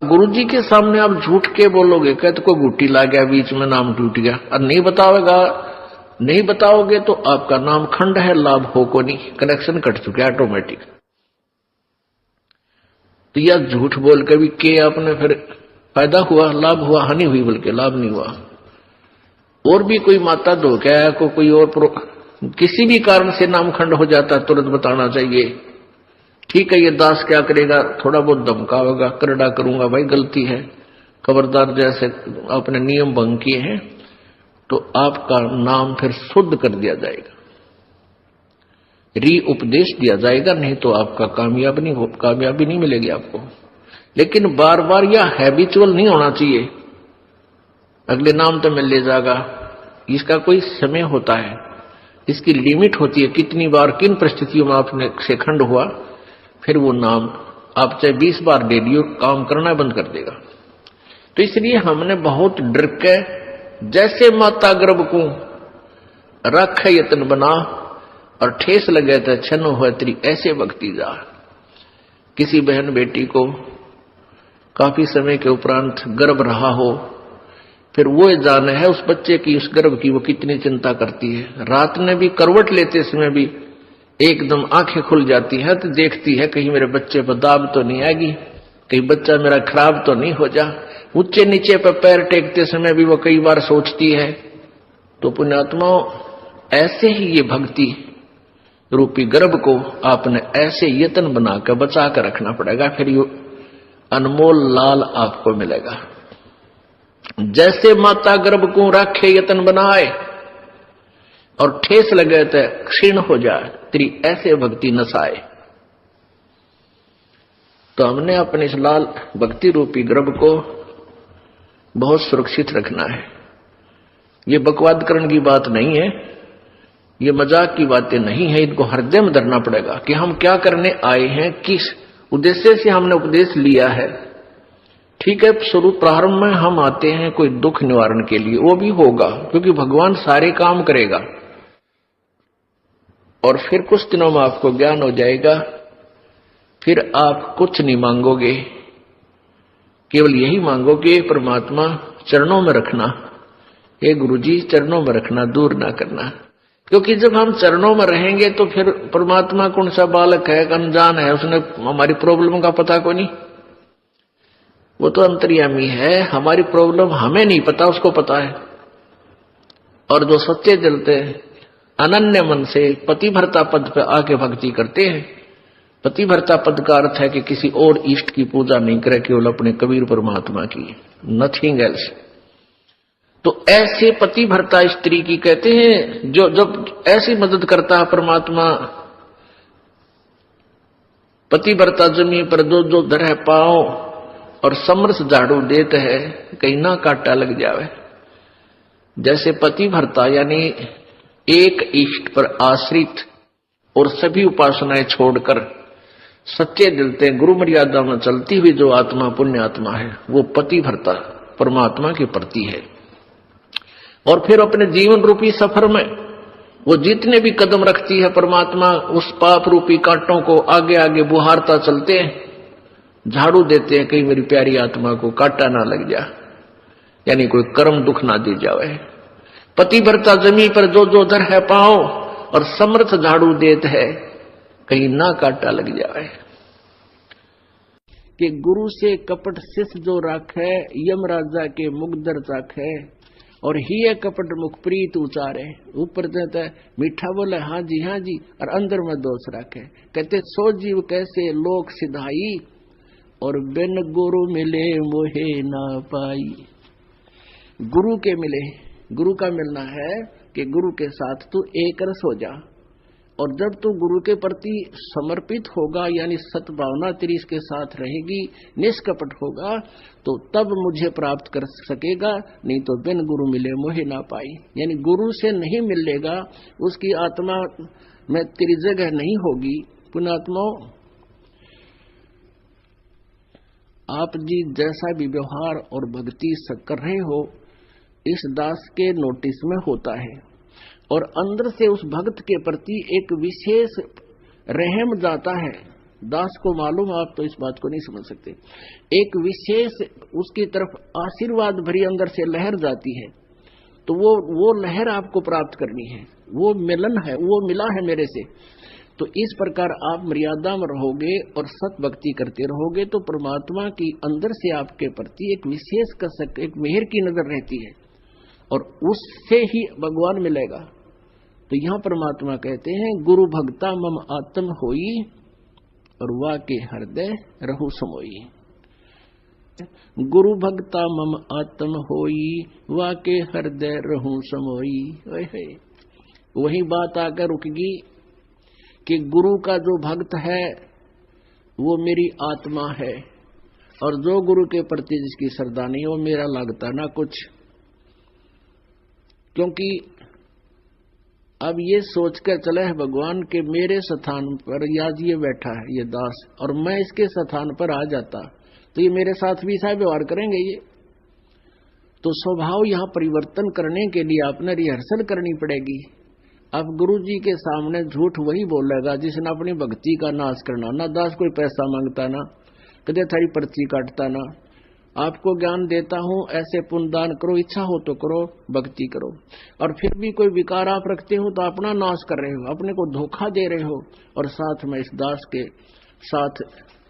गुरुजी के सामने आप झूठ के बोलोगे, कहते कोई गुट्टी ला गया बीच में, नाम टूट गया, और नहीं बताओगे तो आपका नाम खंड है, लाभ हो को नहीं, कनेक्शन कट चुके ऑटोमेटिक। तो यह झूठ बोल के भी के आपने फिर फायदा हुआ, लाभ हुआ, हानि हुई, बल्कि लाभ नहीं हुआ। और भी कोई माता धोखा को कोई और किसी भी कारण से नाम खंड हो जाता, तुरंत बताना चाहिए। ठीक है, ये दास क्या करेगा, थोड़ा बहुत धमकावेगा, करड़ा करूंगा, भाई गलती है, खबरदार, जैसे आपने नियम भंग किए हैं, तो आपका नाम फिर शुद्ध कर दिया जाएगा, री उपदेश दिया जाएगा, नहीं तो आपका कामयाबी नहीं मिलेगी आपको। लेकिन बार बार यह हैबिचुअल नहीं होना चाहिए, अगले नाम तो मिल ले जाएगा, इसका कोई समय होता है, इसकी लिमिट होती है, कितनी बार किन परिस्थितियों में आपने से खंड हुआ, फिर वो नाम आप चाहे 20 बार दे दियो, काम करना बंद कर देगा। तो इसलिए हमने बहुत डर के, जैसे माता गर्भ को रख यत्न बना और ठेस लगे तो छन हो तेरी ऐसे भक्ति जा। किसी बहन बेटी को काफी समय के उपरांत गर्भ रहा हो, फिर वो जाने है उस बच्चे की, उस गर्भ की वो कितनी चिंता करती है। रात में भी करवट लेते समय भी एकदम आंखें खुल जाती है तो देखती है कहीं मेरे बच्चे पर दाब तो नहीं आएगी, कहीं बच्चा मेरा खराब तो नहीं हो जा। ऊंचे नीचे पर पैर टेकते समय भी वो कई बार सोचती है। तो पुण्यात्माओं, ऐसे ही ये भक्ति रूपी गर्भ को आपने ऐसे यत्न बनाकर बचा कर रखना पड़ेगा, फिर ये अनमोल लाल आपको मिलेगा। जैसे माता गर्भ को रखे यत्न बनाए और ठेस लगे तो क्षीण हो जाए, तेरी ऐसे भक्ति नसाए। तो हमने अपने इस लाल भक्ति रूपी गर्भ को बहुत सुरक्षित रखना है। ये बकवादकरण की बात नहीं है, ये मजाक की बातें नहीं है, इनको हृदय में धरना पड़ेगा कि हम क्या करने आए हैं, किस उद्देश्य से हमने उपदेश लिया है। ठीक है, शुरू प्रारंभ में हम आते हैं कोई दुख निवारण के लिए, वो भी होगा क्योंकि भगवान सारे काम करेगा, और फिर कुछ दिनों में आपको ज्ञान हो जाएगा, फिर आप कुछ नहीं मांगोगे, केवल यही मांगोगे परमात्मा चरणों में रखना, हे गुरुजी चरणों में रखना, दूर ना करना। क्योंकि जब हम चरणों में रहेंगे तो फिर परमात्मा कौन सा बालक है, अनजान है, उसने हमारी प्रॉब्लम का पता कोई नहीं, वो तो अंतर्यामी है, हमारी प्रॉब्लम हमें नहीं पता, उसको पता है। और जो सच्चे दिल से अनन्य मन से पतिभर्ता पद पे आके भक्ति करते हैं, पतिभर्ता पद का अर्थ है कि किसी और इष्ट की पूजा नहीं करे, केवल अपने कबीर परमात्मा की, नथिंग एल्स। तो ऐसे पतिभर्ता स्त्री की कहते हैं, जो जब ऐसी मदद करता है परमात्मा, पतिभर्ता जमी पर जो धरे पाओ और समरस झाड़ू देते है, कहीं ना काटा लग जावे। जैसे पतिभर्ता यानी एक इष्ट पर आश्रित और सभी उपासनाएं छोड़कर सच्चे दिल से गुरु मर्यादा में चलती हुई जो आत्मा पुण्य आत्मा है, वो पतिभर्ता परमात्मा के प्रति है। और फिर अपने जीवन रूपी सफर में वो जितने भी कदम रखती है परमात्मा, उस पाप रूपी कांटों को आगे आगे बुहारता चलते हैं, झाड़ू देते हैं, कहीं मेरी प्यारी आत्मा को कांटा ना लग जा, यानी कोई कर्म दुख ना दे जावे। पतिव्रता जमी पर जो दर है पाओ और समर्थ झाड़ू देते है, कहीं ना कांटा लग जावे। कि गुरु से कपट शिष्य जो राखे, यम राजा के मुगदर चाखे, और ही है कपट मुख प्रीत उचारे। ऊपर देता है मीठा बोले हाँ जी, और अंदर में दोष रखे। कहते सो जीव कैसे लोक सिधाई, और बिन गुरु मिले मोहे ना पाई। गुरु के मिले, गुरु का मिलना है कि गुरु के साथ तू एक रस हो जा, और जब तू गुरु के प्रति समर्पित होगा, यानी सद्भावना तेरी इसके साथ रहेगी, निष्कपट होगा, तो तब मुझे प्राप्त कर सकेगा, नहीं तो बिन गुरु मिले मोहे ना पाई। यानी गुरु से नहीं मिलेगा, उसकी आत्मा में तेरी जगह नहीं होगी। पुण्यात्माओं, आप जी जैसा भी व्यवहार और भक्ति कर रहे हो, इस दास के नोटिस में होता है, और अंदर से उस भक्त के प्रति एक विशेष रहम जाता है दास को मालूम, आप तो इस बात को नहीं समझ सकते। एक विशेष उसकी तरफ आशीर्वाद भरी अंदर से लहर जाती है, तो वो लहर आपको प्राप्त करनी है, वो मिलन है, वो मिला है मेरे से। तो इस प्रकार आप मर्यादा में रहोगे और सत भक्ति करते रहोगे तो परमात्मा की अंदर से आपके प्रति एक विशेष कसक, एक मेहर की नजर रहती है और उससे ही भगवान मिलेगा। तो यहां परमात्मा कहते हैं गुरु भक्ता मम आत्म होई और वाके हृदय रहु समोई। गुरु भक्ता मम आत्म होई वाके हृदय रहु समोई। वही बात आकर रुकेगी कि गुरु का जो भक्त है वो मेरी आत्मा है और जो गुरु के प्रति जिसकी श्रद्धा नहीं वो मेरा लगता ना कुछ। क्योंकि अब ये सोचकर चले है भगवान के मेरे स्थान पर आज ये बैठा है ये दास और मैं इसके स्थान पर आ जाता तो ये मेरे साथ भी ऐसा व्यवहार करेंगे। ये तो स्वभाव यहाँ परिवर्तन करने के लिए आपने रिहर्सल करनी पड़ेगी। अब गुरु जी के सामने झूठ वही बोलेगा जिसने अपनी भक्ति का नाश करना। ना दास कोई पैसा मांगता, ना कदे थारी पर्ची काटता, ना आपको ज्ञान देता हूं ऐसे पुण्य दान करो, इच्छा हो तो करो, भक्ति करो। और फिर भी कोई विकार आप रखते हो तो अपना नाश कर रहे हो, अपने को धोखा दे रहे हो और साथ में इस दास के साथ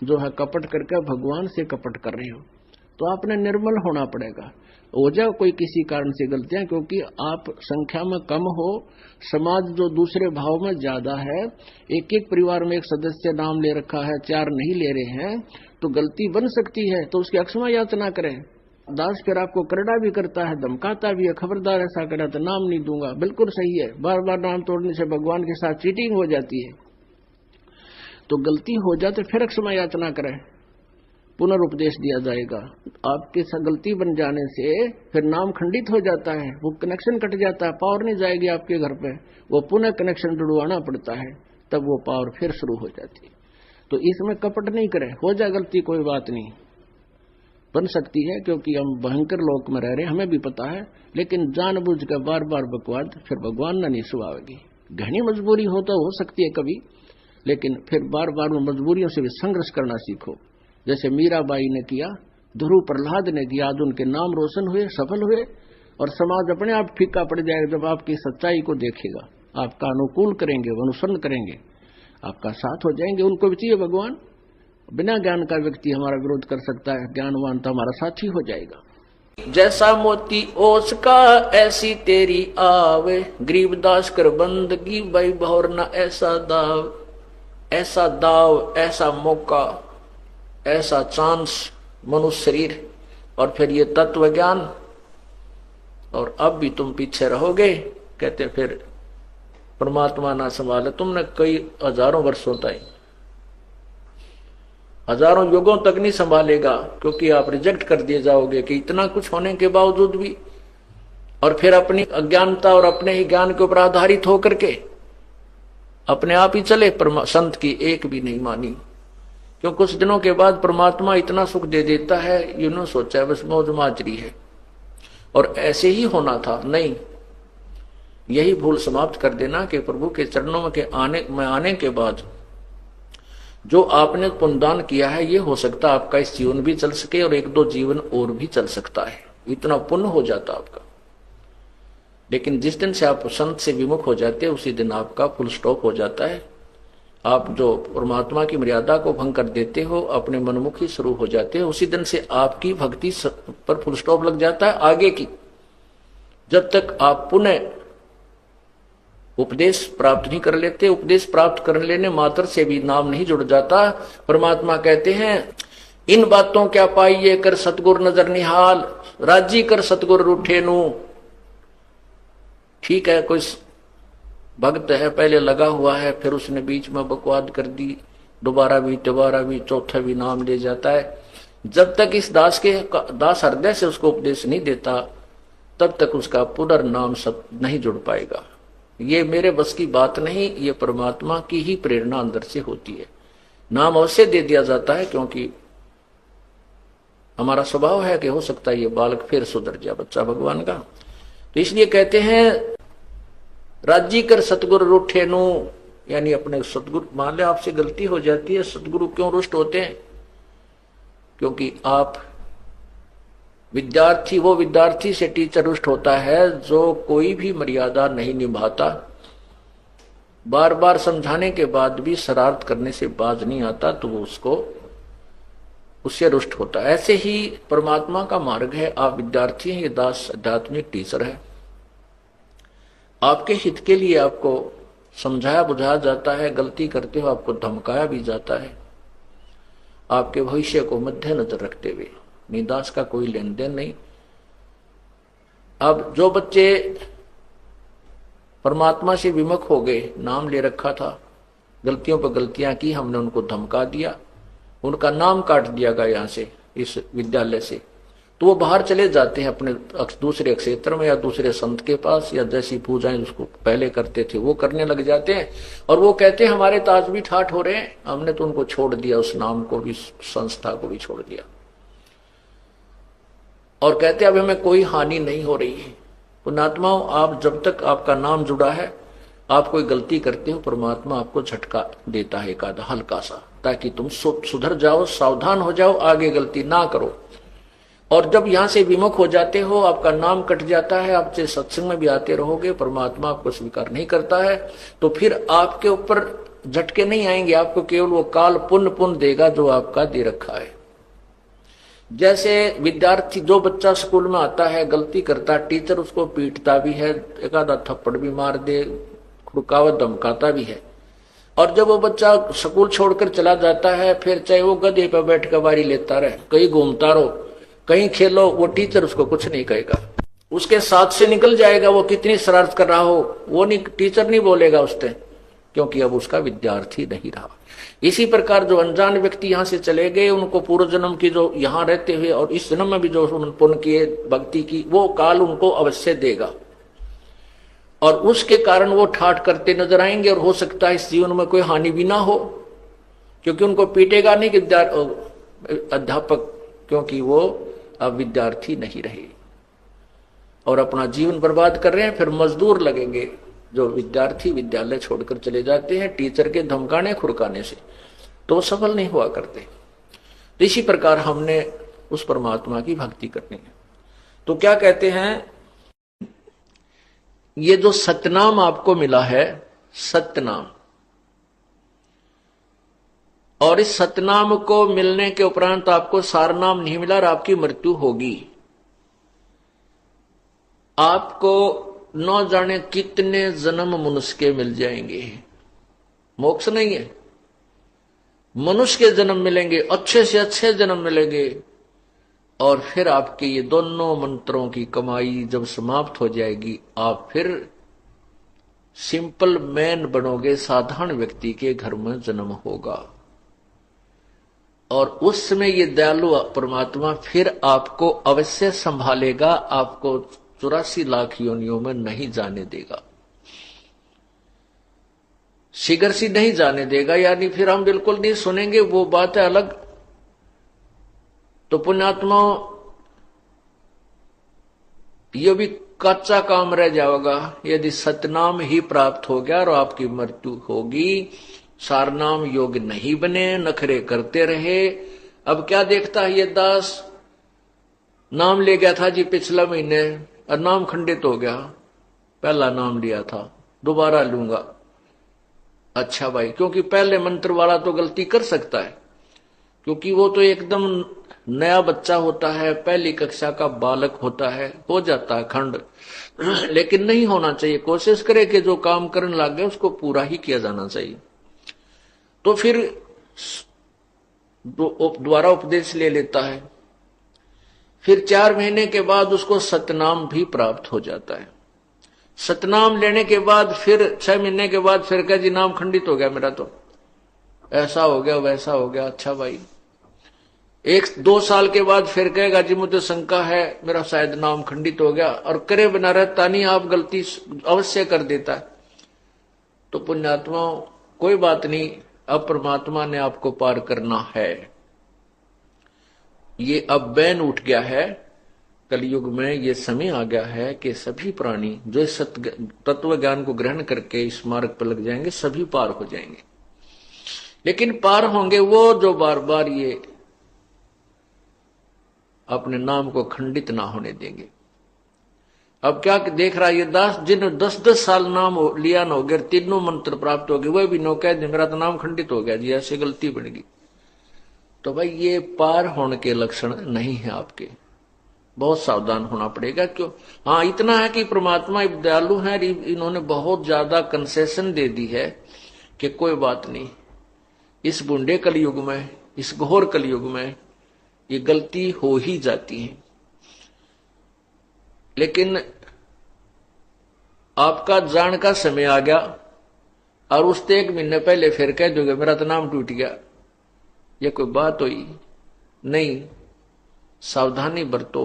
जो है कपट करके भगवान से कपट कर रहे हो। तो आपने निर्मल होना पड़ेगा। हो जाओ कोई किसी कारण से गलतियां, क्योंकि आप संख्या में कम हो, समाज जो दूसरे भाव में ज्यादा है, एक एक परिवार में एक सदस्य नाम ले रखा है, 4 नहीं ले रहे हैं, तो गलती बन सकती है। तो उसकी अक्षमा याचना करें। दास फिर आपको करड़ा भी करता है, धमकाता भी है, खबरदार ऐसा करा तो नाम नहीं दूंगा। बिल्कुल सही है, बार बार नाम तोड़ने से भगवान के साथ चीटिंग हो जाती है। तो गलती हो जाए तो फिर अक्षमा याचना करें, पुनर्उपदेश दिया जाएगा। आपके गलती बन जाने से फिर नाम खंडित हो जाता है, वो कनेक्शन कट जाता है, पावर नहीं जाएगी आपके घर पे, वो पुनः कनेक्शन जुड़वाना पड़ता है, तब वो पावर फिर शुरू हो जाती है। तो इसमें कपट नहीं करें, हो जाए गलती कोई बात नहीं, बन सकती है, क्योंकि हम भयंकर लोक में रह रहे हैं, हमें भी पता है। लेकिन जानबूझ कर बार बार बकवाद फिर भगवान न नहीं सुहावेगी। घनी मजबूरी हो तो हो सकती है कभी, लेकिन फिर बार बार उन मजबूरियों से भी संघर्ष करना सीखो। जैसे मीराबाई ने किया, ध्रुव प्रहलाद ने किया, आज उनके नाम रोशन हुए, सफल हुए। और समाज अपने आप फीका पड़ जाएगा जब आपकी सच्चाई को देखेगा, आपका अनुकूल करेंगे, अनुसरण करेंगे, आपका साथ हो जाएंगे। उनको भी चाहिए भगवान। बिना ज्ञान का व्यक्ति हमारा विरोध कर सकता है, ज्ञानवान तो हमारा साथी हो जाएगा। जैसा मोती ओस का ऐसी तेरी आवे, गरीबदास कर बंदगी भाई भौर न ऐसा दाव, ऐसा दाव, ऐसा मौका, ऐसा चांस मनुष्य शरीर और फिर ये तत्व ज्ञान, और अब भी तुम पीछे रहोगे। कहते फिर परमात्मा ना संभाले तुमने कई हजारों वर्षों तक, हजारों युगों तक नहीं संभालेगा, क्योंकि आप रिजेक्ट कर दिए जाओगे कि इतना कुछ होने के बावजूद भी। और फिर अपनी अज्ञानता और अपने ही ज्ञान के ऊपर आधारित होकर के अपने आप ही चले, संत की एक भी नहीं मानी। क्यों कुछ दिनों के बाद परमात्मा इतना सुख दे देता है, यूं सोचा है बस मौज माजरी है और ऐसे ही होना था। नहीं, यही भूल समाप्त कर देना कि प्रभु के चरणों में आने के बाद जो आपने पुण्यदान किया है, ये हो सकता है आपका इस जीवन भी चल सके और 1-2 जीवन और भी चल सकता है, इतना पुण्य हो जाता आपका। लेकिन जिस दिन से आप संत से विमुख हो जाते हैं उसी दिन आपका फुल स्टॉप हो जाता है। आप जो परमात्मा की मर्यादा को भंग कर देते हो, अपने मनमुखी शुरू हो जाते हो, उसी दिन से आपकी भक्ति पर फुल स्टॉप लग जाता है आगे की। जब तक आप पुनः उपदेश प्राप्त नहीं कर लेते, उपदेश प्राप्त कर लेने मात्र से भी नाम नहीं जुड़ जाता। परमात्मा कहते हैं इन बातों क्या पाइए कर सतगुर नजर निहाल, राजी कर सतगुर रूठे नू। ठीक है, कोई भक्त है, पहले लगा हुआ है, फिर उसने बीच में बकवाद कर दी, दोबारा भी चौथा भी नाम ले जाता है। जब तक इस दास हृदय से उसको उपदेश नहीं देता, तब तक उसका पुनर्नाम सब नहीं जुड़ पाएगा। ये मेरे बस की बात नहीं, ये परमात्मा की ही प्रेरणा अंदर से होती है। नाम अवश्य दे दिया जाता है, क्योंकि हमारा स्वभाव है कि हो सकता है ये बालक फिर सुधर जाए, बच्चा भगवान का। तो इसलिए कहते हैं राजी कर सतगुर रूठे नू, यानी अपने सदगुरु, मान लो आपसे गलती हो जाती है, सदगुरु क्यों रुष्ट होते हैं? क्योंकि आप विद्यार्थी, वो विद्यार्थी से टीचर रुष्ट होता है जो कोई भी मर्यादा नहीं निभाता, बार बार समझाने के बाद भी शरारत करने से बाज नहीं आता, तो वो उससे रुष्ट होता है। ऐसे ही परमात्मा का मार्ग है, आप विद्यार्थी हैं, ये दास आध्यात्मिक टीचर है। आपके हित के लिए आपको समझाया बुझाया जाता है, गलती करते हो आपको धमकाया भी जाता है, आपके भविष्य को मद्देनजर रखते हुए। निदास का कोई लेन देन नहीं। अब जो बच्चे परमात्मा से विमुख हो गए, नाम ले रखा था, गलतियों पर गलतियां की, हमने उनको धमका दिया, उनका नाम काट दिया गया यहां से, इस विद्यालय से, तो वो बाहर चले जाते हैं अपने दूसरे क्षेत्र में या दूसरे संत के पास, या जैसी पूजाएं उसको पहले करते थे वो करने लग जाते हैं। और वो कहते हैं हमारे ताज भी ठाठ हो रहे हैं, हमने तो उनको छोड़ दिया, उस नाम को भी, संस्था को भी छोड़ दिया, और कहते अब हमें कोई हानि नहीं हो रही है। पुण्यात्माओं, आप जब तक आपका नाम जुड़ा है, आप कोई गलती करते हो, परमात्मा आपको झटका देता है एक आधा हल्का सा, ताकि तुम सुधर जाओ, सावधान हो जाओ, आगे गलती ना करो। और जब यहां से विमुख हो जाते हो, आपका नाम कट जाता है, आप चाहे सत्संग में भी आते रहोगे, परमात्मा आपको स्वीकार नहीं करता है, तो फिर आपके ऊपर झटके नहीं आएंगे, आपको केवल वो काल पुण्य देगा जो आपका दे रखा है। जैसे विद्यार्थी, जो बच्चा स्कूल में आता है, गलती करता, टीचर उसको पीटता भी है, एक आधा थप्पड़ भी मार दे, रुकावट धमकाता भी है, और जब वो बच्चा स्कूल छोड़कर चला जाता है, फिर चाहे वो गधे पर बैठ कर बारी लेता रहे, कहीं घूमता रहो, कहीं खेलो, वो टीचर उसको कुछ नहीं कहेगा, उसके साथ से निकल जाएगा, वो कितनी शरारत कर रहा हो वो नहीं, टीचर नहीं बोलेगा उससे, क्योंकि अब उसका विद्यार्थी नहीं रहा। इसी प्रकार जो अनजान व्यक्ति यहां से चले गए, उनको पूर्व जन्म की जो यहां रहते हुए और इस जन्म में भी जो पुण्य किए, भक्ति की, वो काल उनको अवश्य देगा, और उसके कारण वो ठाठ करते नजर आएंगे, और हो सकता है इस जीवन में कोई हानि भी ना हो, क्योंकि उनको पीटेगा नहीं कि अध्यापक, क्योंकि वो अब विद्यार्थी नहीं रहे और अपना जीवन बर्बाद कर रहे हैं। फिर मजदूर लगेंगे जो विद्यार्थी विद्यालय छोड़कर चले जाते हैं टीचर के धमकाने खुरकाने से, तो वो सफल नहीं हुआ करते। तो इसी प्रकार हमने उस परमात्मा की भक्ति करनी है। तो क्या कहते हैं, ये जो सतनाम आपको मिला है, सतनाम, और इस सतनाम को मिलने के उपरांत आपको सारनाम नहीं मिला और आपकी मृत्यु होगी। आपको न जाने कितने जन्म मनुष्य के मिल जाएंगे, मोक्ष नहीं है, मनुष्य के जन्म मिलेंगे, अच्छे से अच्छे जन्म मिलेंगे, और फिर आपके ये दोनों मंत्रों की कमाई जब समाप्त हो जाएगी, आप फिर सिंपल मैन बनोगे, साधारण व्यक्ति के घर में जन्म होगा, और उस समय ये दयालु परमात्मा फिर आपको अवश्य संभालेगा, आपको 84 लाख योनियों में नहीं जाने देगा, शीघ्र सी नहीं जाने देगा, यानी फिर हम बिल्कुल नहीं सुनेंगे, वो बात है अलग। तो पुण्यात्मा, ये भी कच्चा काम रह जाएगा यदि सतनाम ही प्राप्त हो गया और आपकी मृत्यु होगी। सारनाम योग्य नहीं बने, नखरे करते रहे। अब क्या देखता है ये दास, नाम ले गया था जी पिछला महीने और नाम खंडित हो गया, पहला नाम लिया था दोबारा लूंगा। अच्छा भाई, क्योंकि पहले मंत्र वाला तो गलती कर सकता है, क्योंकि वो तो एकदम नया बच्चा होता है, पहली कक्षा का बालक होता है, हो जाता है खंड, लेकिन नहीं होना चाहिए। कोशिश करे कि जो काम करने लग गए उसको पूरा ही किया जाना चाहिए। तो फिर दोबारा उपदेश ले लेता है, फिर 4 महीने के बाद उसको सतनाम भी प्राप्त हो जाता है। सतनाम लेने के बाद फिर 6 महीने के बाद फिर कह जी नाम खंडित हो गया मेरा, तो ऐसा हो गया वैसा हो गया। अच्छा भाई, 1-2 साल के बाद फिर कहेगा जी मुझे शंका है, मेरा शायद नाम खंडित हो गया, और करे बिना रहता नहीं, आप गलती अवश्य कर देता है। तो पुण्यात्मा कोई बात नहीं, अब परमात्मा ने आपको पार करना है, ये अब बैन उठ गया है, कलयुग में ये समय आ गया है कि सभी प्राणी जो इस तत्व ज्ञान को ग्रहण करके इस मार्ग पर लग जाएंगे सभी पार हो जाएंगे। लेकिन पार होंगे वो जो बार बार ये अपने नाम को खंडित ना होने देंगे। अब क्या देख रहा है ये दास, जिन 10-10 साल नाम लिया न हो गया, तीनों मंत्र प्राप्त हो गए, वह भी नो कह दे मेरा तो नाम खंडित हो गया जी, ऐसे गलती बन गई। तो भाई ये पार होने के लक्षण नहीं है आपके, बहुत सावधान होना पड़ेगा। क्यों? हाँ इतना है कि परमात्मा दयालु है, इन्होंने बहुत ज्यादा कंसेशन दे दी है कि कोई बात नहीं, इस बूढ़े कलयुग में, इस घोर कलयुग में ये गलती हो ही जाती है। लेकिन आपका जान का समय आ गया और उससे 1 महीने पहले फिर कह दोगे मेरा तो नाम टूट गया, ये कोई बात हुई नहीं। सावधानी बरतो।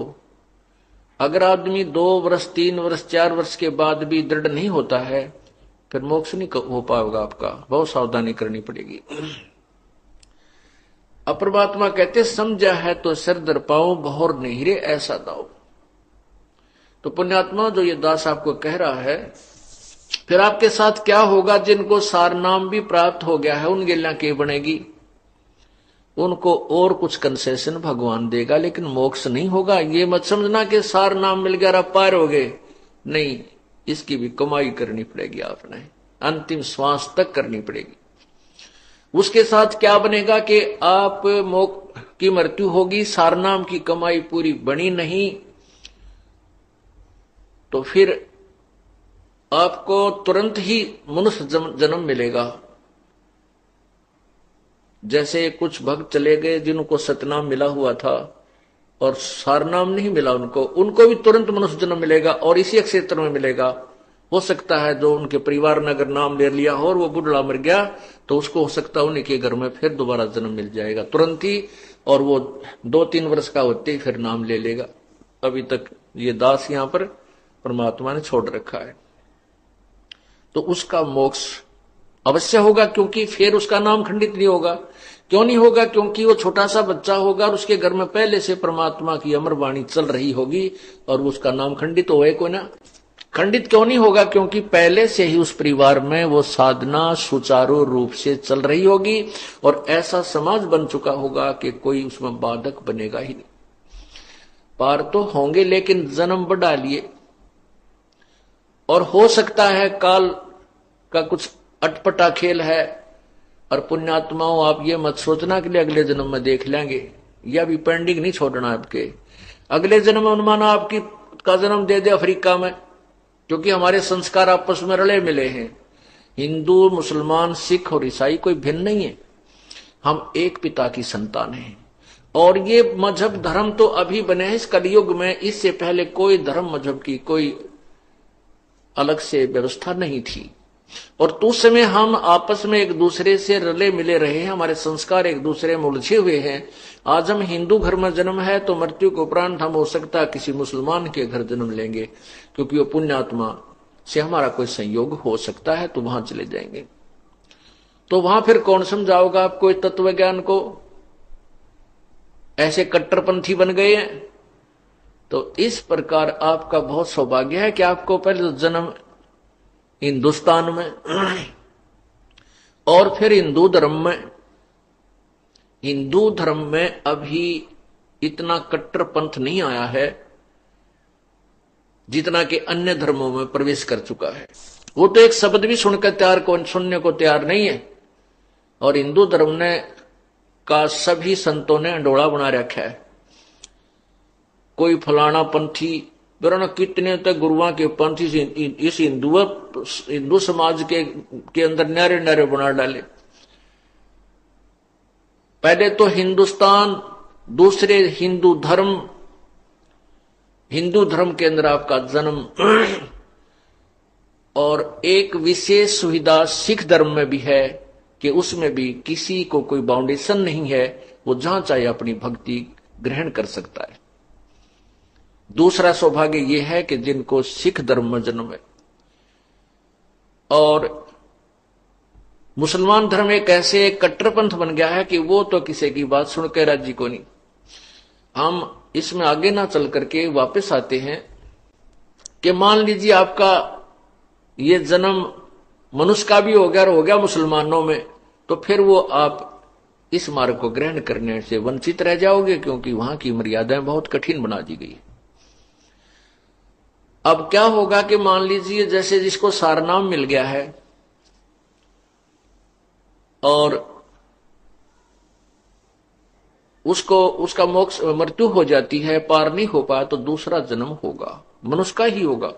अगर आदमी 2 वर्ष 3 वर्ष 4 वर्ष के बाद भी दृढ़ नहीं होता है फिर मोक्ष नहीं हो पाएगा आपका, बहुत सावधानी करनी पड़ेगी। अब परमात्मा कहते समझा है तो सिर दर पाओ, बहुर नहीं रे ऐसा दाओ। तो पुण्यात्मा जो ये दास आपको कह रहा है, फिर आपके साथ क्या होगा? जिनको सार नाम भी प्राप्त हो गया है उन गिल्ला के बनेगी, उनको और कुछ कंसेशन भगवान देगा, लेकिन मोक्ष नहीं होगा। ये मत समझना कि सार नाम मिल गया अब पार हो गए, नहीं, इसकी भी कमाई करनी पड़ेगी, आपने अंतिम श्वास तक करनी पड़ेगी। उसके साथ क्या बनेगा कि आप मोक्ष की मृत्यु होगी, सार नाम की कमाई पूरी बनी नहीं तो फिर आपको तुरंत ही मनुष्य जन्म मिलेगा। जैसे कुछ भक्त चले गए जिनको सतनाम मिला हुआ था और सारनाम नहीं मिला, उनको भी तुरंत मनुष्य जन्म मिलेगा और इसी क्षेत्र में मिलेगा। हो सकता है जो उनके परिवार ने अगर नाम ले लिया हो और वो बुढ़ा मर गया तो उसको हो सकता है उन्हीं के घर में फिर दोबारा जन्म मिल जाएगा तुरंत ही, और वो 2-3 वर्ष का होते ही फिर नाम ले लेगा। अभी तक ये दास यहां पर परमात्मा ने छोड़ रखा है, तो उसका मोक्ष अवश्य होगा, क्योंकि फिर उसका नाम खंडित नहीं होगा। क्यों नहीं होगा? क्योंकि वो छोटा सा बच्चा होगा और उसके घर में पहले से परमात्मा की अमर वाणी चल रही होगी और उसका नाम खंडित होए को ना। खंडित क्यों नहीं होगा? क्योंकि पहले से ही उस परिवार में वो साधना सुचारू रूप से चल रही होगी और ऐसा समाज बन चुका होगा कि कोई उसमें बाधक बनेगा ही नहीं। पार तो होंगे लेकिन जन्म बढ़ा लिए, और हो सकता है काल का कुछ अटपटा खेल है। और पुण्यात्माओं आप ये मत सोचना कि अगले जन्म में देख लेंगे, या भी पेंडिंग नहीं छोड़ना आपके। अगले जन्म में माना आपकी का जन्म दे दे अफ्रीका में, क्योंकि हमारे संस्कार आपस में रले मिले हैं। हिंदू मुसलमान सिख और ईसाई कोई भिन्न नहीं है, हम एक पिता की संतान हैं। और ये मजहब धर्म तो अभी बने हैं इस कलयुग में, इससे पहले कोई धर्म मजहब की कोई अलग से व्यवस्था नहीं थी। और तो उस समय हम आपस में एक दूसरे से रले मिले रहे हैं, हमारे संस्कार एक दूसरे में उलझे हुए हैं। आज हम हिंदू घर में जन्म है तो मृत्यु के उपरांत हम हो सकता है किसी मुसलमान के घर जन्म लेंगे, क्योंकि वो पुण्यात्मा से हमारा कोई संयोग हो सकता है, तो वहां चले जाएंगे। तो वहां फिर कौन समझाओगा आपको इस तत्व ज्ञान को? ऐसे कट्टरपंथी बन गए हैं। तो इस प्रकार आपका बहुत सौभाग्य है कि आपको पहले जन्म हिंदुस्तान में और फिर हिंदू धर्म में। हिंदू धर्म में अभी इतना कट्टरपंथ नहीं आया है जितना कि अन्य धर्मों में प्रवेश कर चुका है। वो तो एक शब्द भी सुनकर सुनने को तैयार नहीं है। और हिंदू धर्म ने का सभी संतों ने अंडोला बना रखा है। कोई फलाना पंथी वरना कितने तक गुरुआ के पंथी इस हिंदू समाज के अंदर न्यारे न्यारे बना डाले। पहले तो हिंदुस्तान, दूसरे हिंदू धर्म के अंदर आपका जन्म, और एक विशेष सुविधा सिख धर्म में भी है कि उसमें भी किसी को कोई बाउंडेशन नहीं है, वो जहां चाहे अपनी भक्ति ग्रहण कर सकता है। दूसरा सौभाग्य यह है कि जिनको सिख धर्म में जन्म है। और मुसलमान धर्म एक ऐसे कट्टरपंथ बन गया है कि वो तो किसी की बात सुनकर राजी को नहीं। हम इसमें आगे ना चल करके वापस आते हैं कि मान लीजिए आपका ये जन्म मनुष्य का भी हो गया और हो गया मुसलमानों में, तो फिर वो आप इस मार्ग को ग्रहण करने से वंचित रह जाओगे, क्योंकि वहां की मर्यादाएं बहुत कठिन बना दी गई। अब क्या होगा कि मान लीजिए जैसे जिसको सारनाम मिल गया है और उसको उसका मोक्ष मृत्यु हो जाती है, पार नहीं हो पाया, तो दूसरा जन्म होगा, मनुष्य का ही होगा।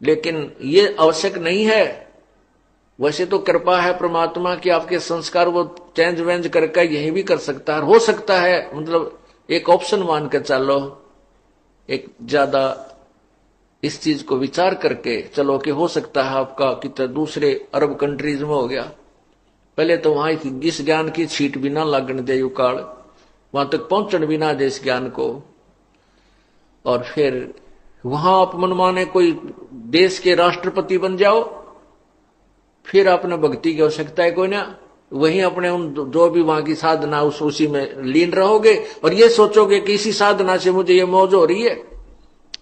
लेकिन ये आवश्यक नहीं है। वैसे तो कृपा है परमात्मा की, आपके संस्कार वो चेंज वेंज करके यही भी कर सकता है, हो सकता है, मतलब एक ऑप्शन मान कर चलो, एक ज्यादा इस चीज को विचार करके चलो कि हो सकता है आपका कितना दूसरे अरब कंट्रीज में हो गया। पहले तो वहां इस ज्ञान की छीट भी ना लागण दे, युकाल वहां तक पहुंचने भी ना दे इस ज्ञान को, और फिर वहां आप मनमाने कोई देश के राष्ट्रपति बन जाओ, फिर आपने भक्ति की आवश्यकता है कोई ना, वहीं अपने उन जो भी वहां की साधना उसी में लीन रहोगे और ये सोचोगे कि इसी साधना से मुझे ये मौज हो रही है।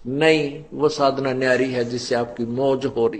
नहीं, वो साधना न्यारी है जिससे आपकी मौज हो रही।